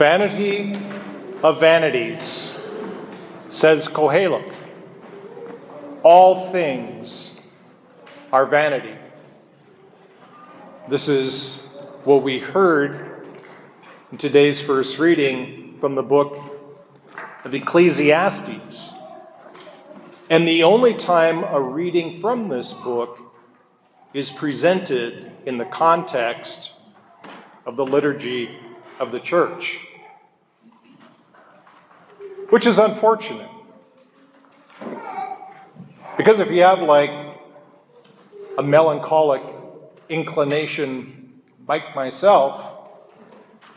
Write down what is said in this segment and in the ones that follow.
Vanity of vanities, says Koheleth. All things are vanity. This is what we heard in today's first reading from the book of Ecclesiastes. And the only time a reading from this book is presented in the context of the liturgy of the church, which is unfortunate. Because if you have like a melancholic inclination like myself,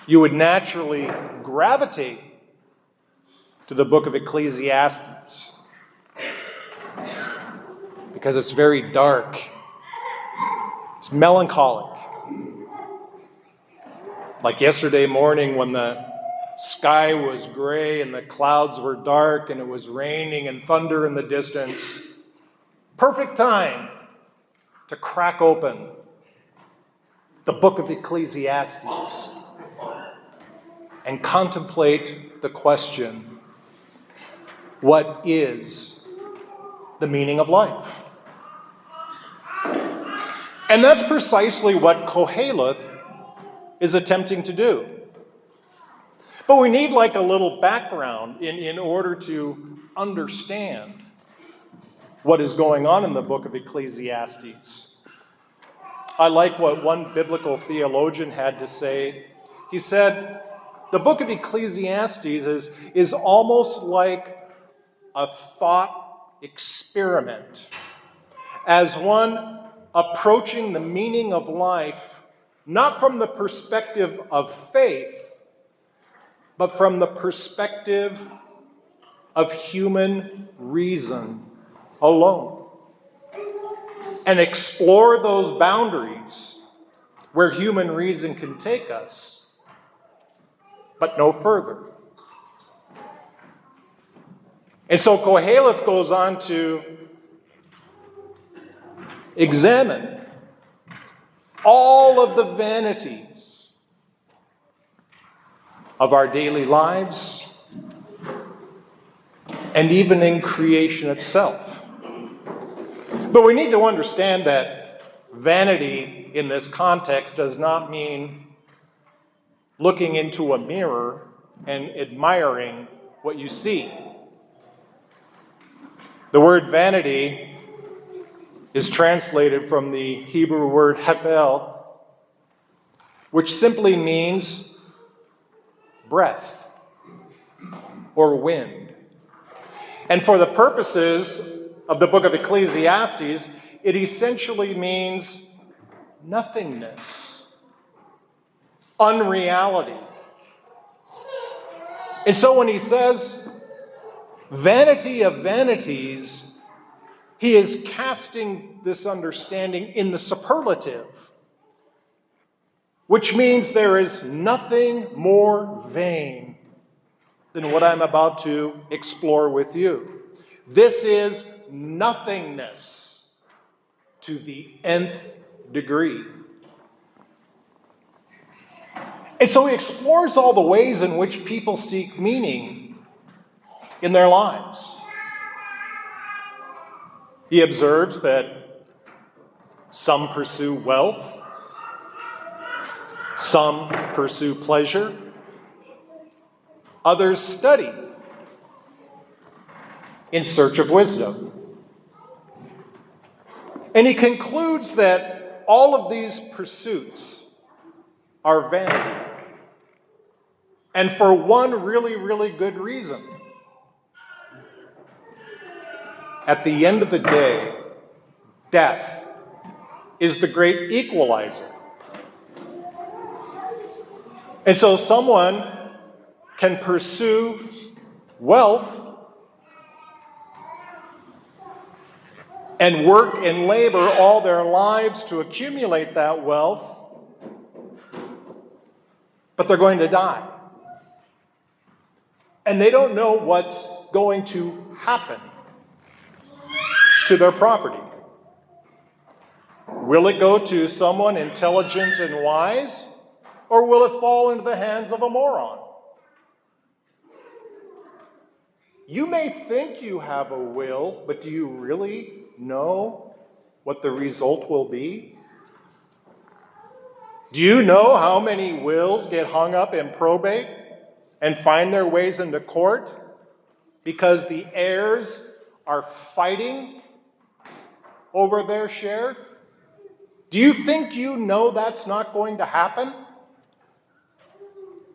you would naturally gravitate to the book of Ecclesiastes because it's very dark. It's melancholic. Like yesterday morning when the sky was gray and the clouds were dark and it was raining and thunder in the distance. Perfect time to crack open the book of Ecclesiastes and contemplate the question, what is the meaning of life? And that's precisely what Koheleth is attempting to do. But we need like a little background in order to understand what is going on in the book of Ecclesiastes. I like what one biblical theologian had to say. He said, the book of Ecclesiastes is almost like a thought experiment, as one approaching the meaning of life not from the perspective of faith, but from the perspective of human reason alone. And explore those boundaries where human reason can take us, but no further. And so Koheleth goes on to examine all of the vanities of our daily lives and even in creation itself. But we need to understand that vanity in this context does not mean looking into a mirror and admiring what you see. The word vanity is translated from the Hebrew word hefel, which simply means breath or wind. And for the purposes of the book of Ecclesiastes, it essentially means nothingness, unreality. And so when he says, vanity of vanities, he is casting this understanding in the superlative, which means there is nothing more vain than what I'm about to explore with you. This is nothingness to the nth degree. And so he explores all the ways in which people seek meaning in their lives. He observes that some pursue wealth, some pursue pleasure, others study in search of wisdom. And he concludes that all of these pursuits are vanity. And for one really, really good reason. At the end of the day, death is the great equalizer. And so someone can pursue wealth and work and labor all their lives to accumulate that wealth, but they're going to die. And they don't know what's going to happen to their property. Will it go to someone intelligent and wise, or will it fall into the hands of a moron? You may think you have a will, but do you really know what the result will be? Do you know how many wills get hung up in probate and find their ways into court because the heirs are fighting over their share? Do you think you know that's not going to happen?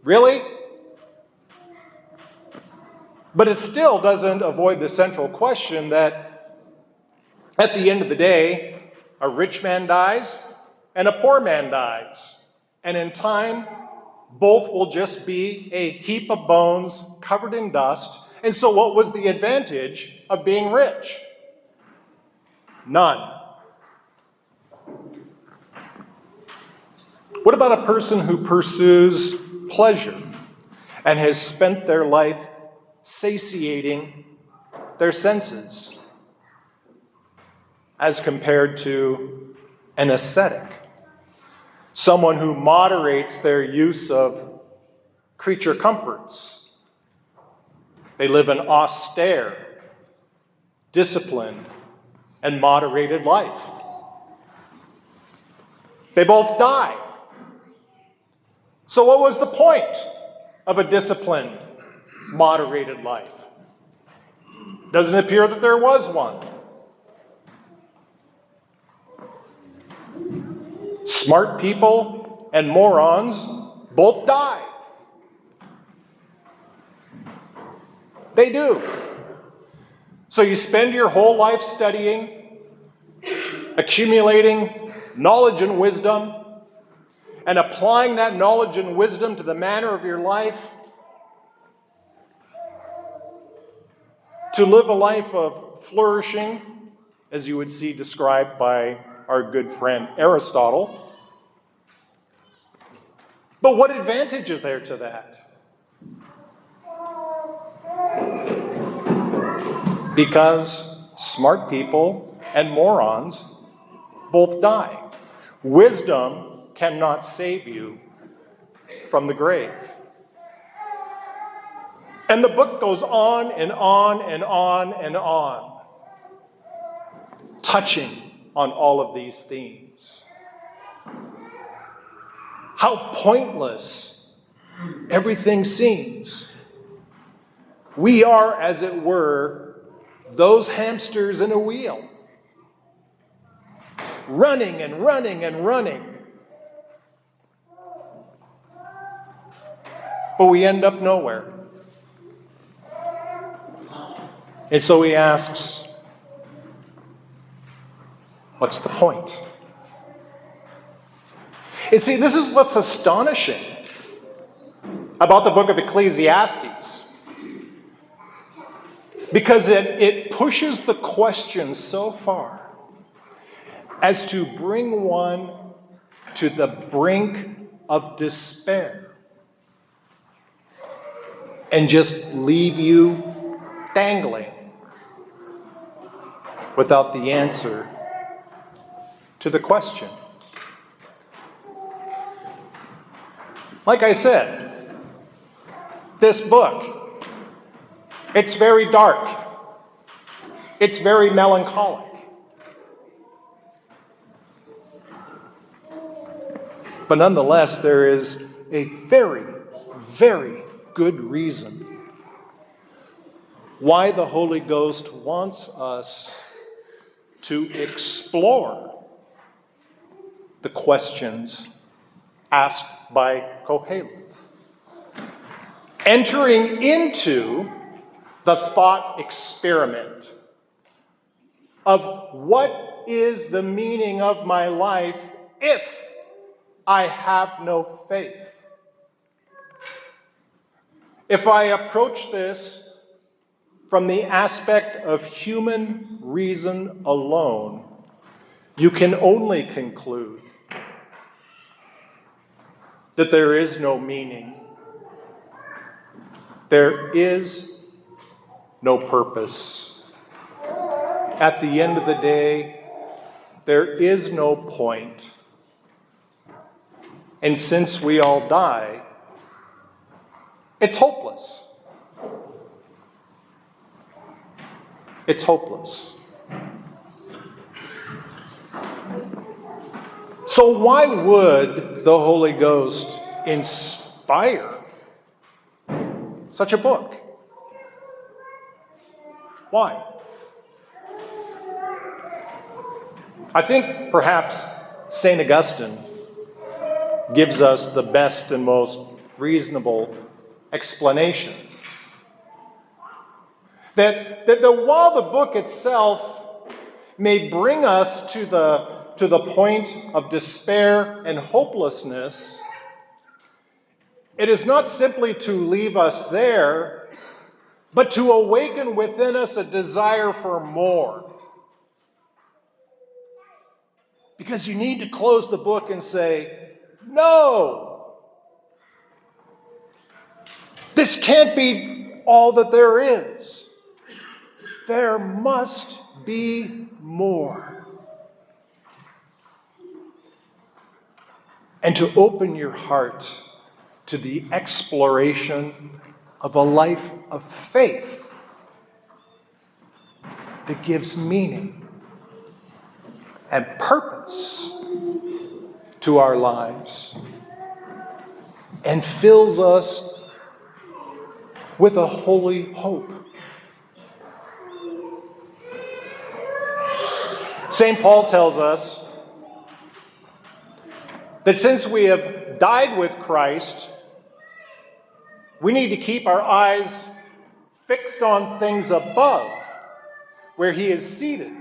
Really? But it still doesn't avoid the central question that at the end of the day, a rich man dies and a poor man dies. And in time, both will just be a heap of bones covered in dust. And so what was the advantage of being rich? None. What about a person who pursues pleasure and has spent their life satiating their senses as compared to an ascetic? Someone who moderates their use of creature comforts. They live an austere, disciplined, and moderated life. They both die. So what was the point of a disciplined, moderated life? Doesn't appear that there was one. Smart people and morons both die. They do. So you spend your whole life studying, accumulating knowledge and wisdom, and applying that knowledge and wisdom to the manner of your life to live a life of flourishing, as you would see described by our good friend Aristotle. But what advantage is there to that? Because smart people and morons both die. Wisdom cannot save you from the grave. And the book goes on and on and on and on, touching on all of these themes. How pointless everything seems. We are, as it were, those hamsters in a wheel, running and running and running. But we end up nowhere. And so he asks, what's the point? And see, this is what's astonishing about the book of Ecclesiastes. Because it pushes the question so far as to bring one to the brink of despair and just leave you dangling without the answer to the question. Like I said, this book, it's very dark. It's very melancholic. But nonetheless, there is a very, very good reason why the Holy Ghost wants us to explore the questions asked by Koheleth. Entering into the thought experiment of what is the meaning of my life if I have no faith. If I approach this from the aspect of human reason alone, you can only conclude that there is no meaning. There is no purpose. At the end of the day, there is no point. And since we all die, it's hopeless. it's hopeless. So why would the Holy Ghost inspire such a book? Why? I think perhaps St. Augustine gives us the best and most reasonable explanation. That while the book itself may bring us to the point of despair and hopelessness, it is not simply to leave us there, but to awaken within us a desire for more. Because you need to close the book and say, no, this can't be all that there is. There must be more. And to open your heart to the exploration of a life of faith that gives meaning and purpose to our lives and fills us with a holy hope. St. Paul tells us that since we have died with Christ, we need to keep our eyes fixed on things above, where he is seated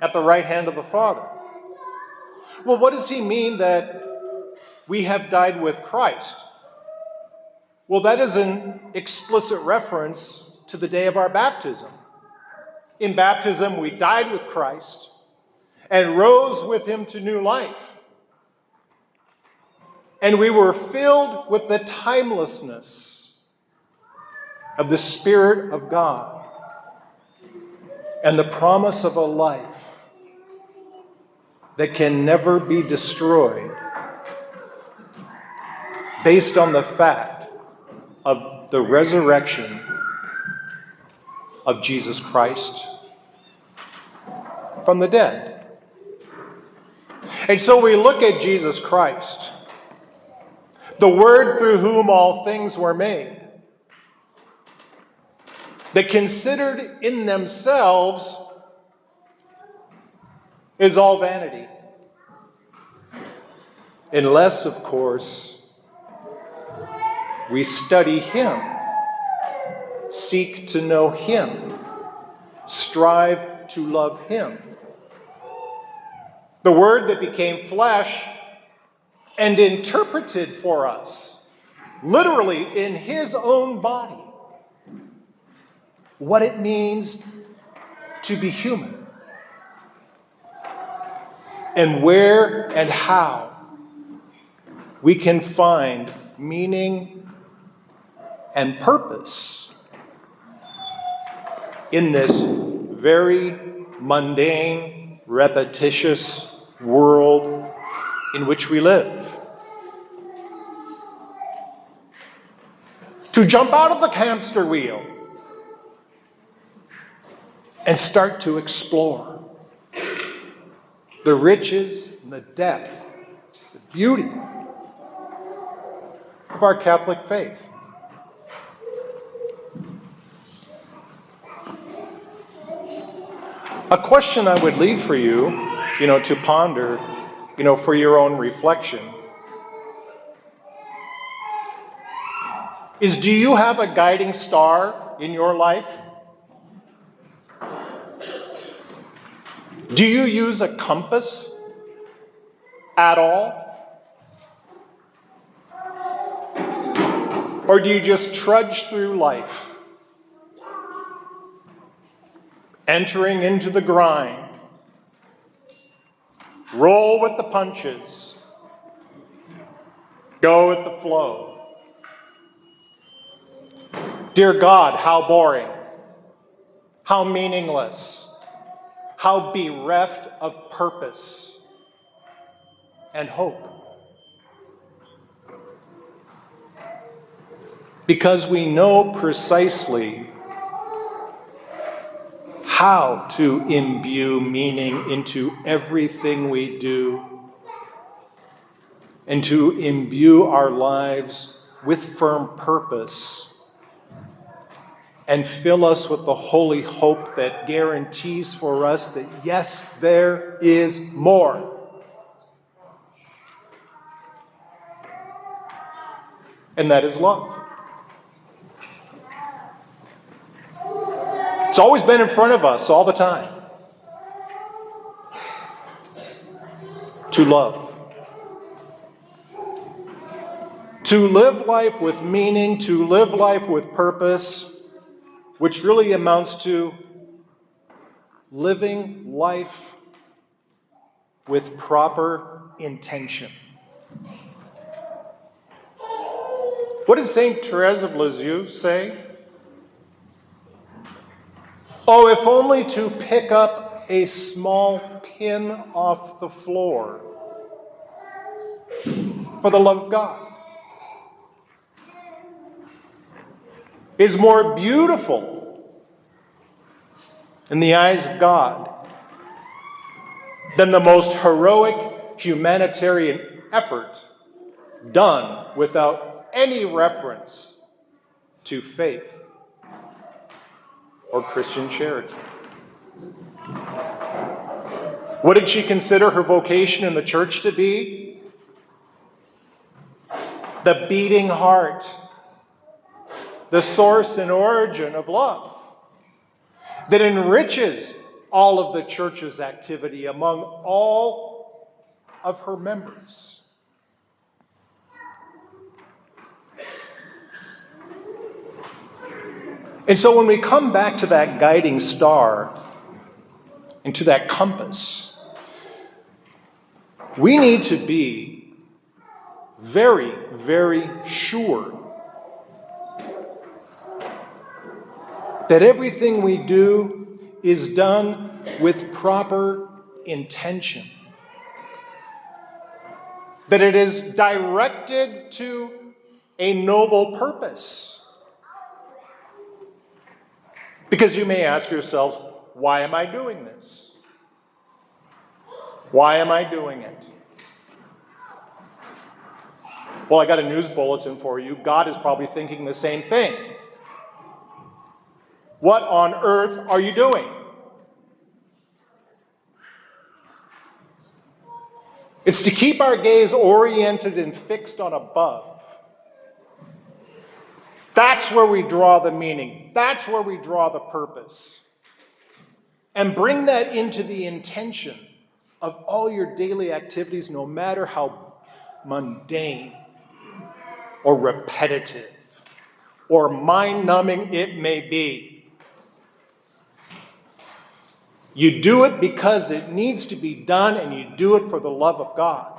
at the right hand of the Father. Well, what does he mean that we have died with Christ? Well, that is an explicit reference to the day of our baptism. In baptism, we died with Christ and rose with him to new life. And we were filled with the timelessness of the Spirit of God and the promise of a life that can never be destroyed, based on the fact of the resurrection of Jesus Christ from the dead. And so we look at Jesus Christ, the Word through whom all things were made, that considered in themselves is all vanity. Unless, of course, we study him, seek to know him, strive to love him. The Word that became flesh and interpreted for us, literally in his own body, what it means to be human, and where and how we can find meaning and purpose in this very mundane, repetitious world in which we live. To jump out of the hamster wheel and start to explore the riches and the depth, the beauty of our Catholic faith. A question I would leave for you, to ponder, for your own reflection, is, do you have a guiding star in your life? Do you use a compass at all? Or do you just trudge through life, entering into the grind, roll with the punches, go with the flow? Dear God, how boring, how meaningless, how bereft of purpose and hope. Because we know precisely how to imbue meaning into everything we do and to imbue our lives with firm purpose and fill us with the holy hope that guarantees for us that, yes, there is more. And that is love. It's always been in front of us all the time. To love. To live life with meaning, to live life with purpose, which really amounts to living life with proper intention. What did St. Therese of Lisieux say? Oh, if only to pick up a small pin off the floor for the love of God is more beautiful in the eyes of God than the most heroic humanitarian effort done without any reference to faith or Christian charity. What did she consider her vocation in the church to be? The beating heart, the source and origin of love that enriches all of the church's activity among all of her members. And so when we come back to that guiding star and to that compass, we need to be very, very sure that everything we do is done with proper intention, that it is directed to a noble purpose. Because you may ask yourselves, why am I doing this? Why am I doing it? Well, I got a news bulletin for you. God is probably thinking the same thing. What on earth are you doing? It's to keep our gaze oriented and fixed on above. That's where we draw the meaning. That's where we draw the purpose. And bring that into the intention of all your daily activities, no matter how mundane or repetitive or mind-numbing it may be. You do it because it needs to be done, and you do it for the love of God.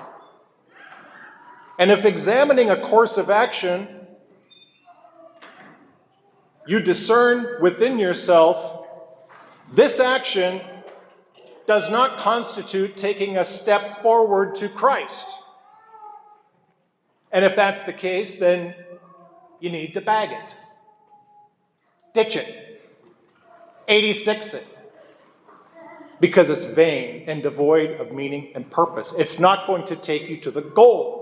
And if examining a course of action, you discern within yourself, this action does not constitute taking a step forward to Christ. And if that's the case, then you need to bag it, ditch it, 86 it, because it's vain and devoid of meaning and purpose. It's not going to take you to the goal.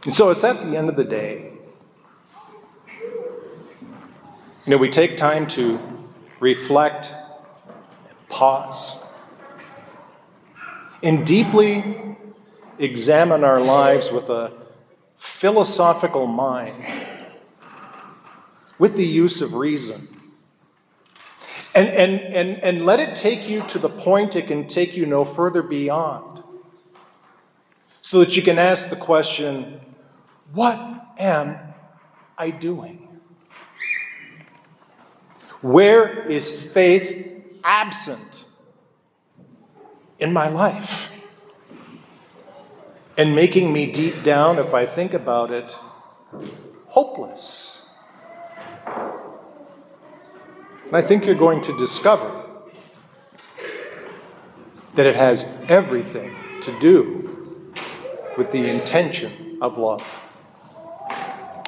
And so it's at the end of the day, we take time to reflect and pause and deeply examine our lives with a philosophical mind, with the use of reason. And let it take you to the point it can take you no further beyond, so that you can ask the question, what am I doing? Where is faith absent in my life? And making me deep down, if I think about it, hopeless. And I think you're going to discover that it has everything to do with the intention of love.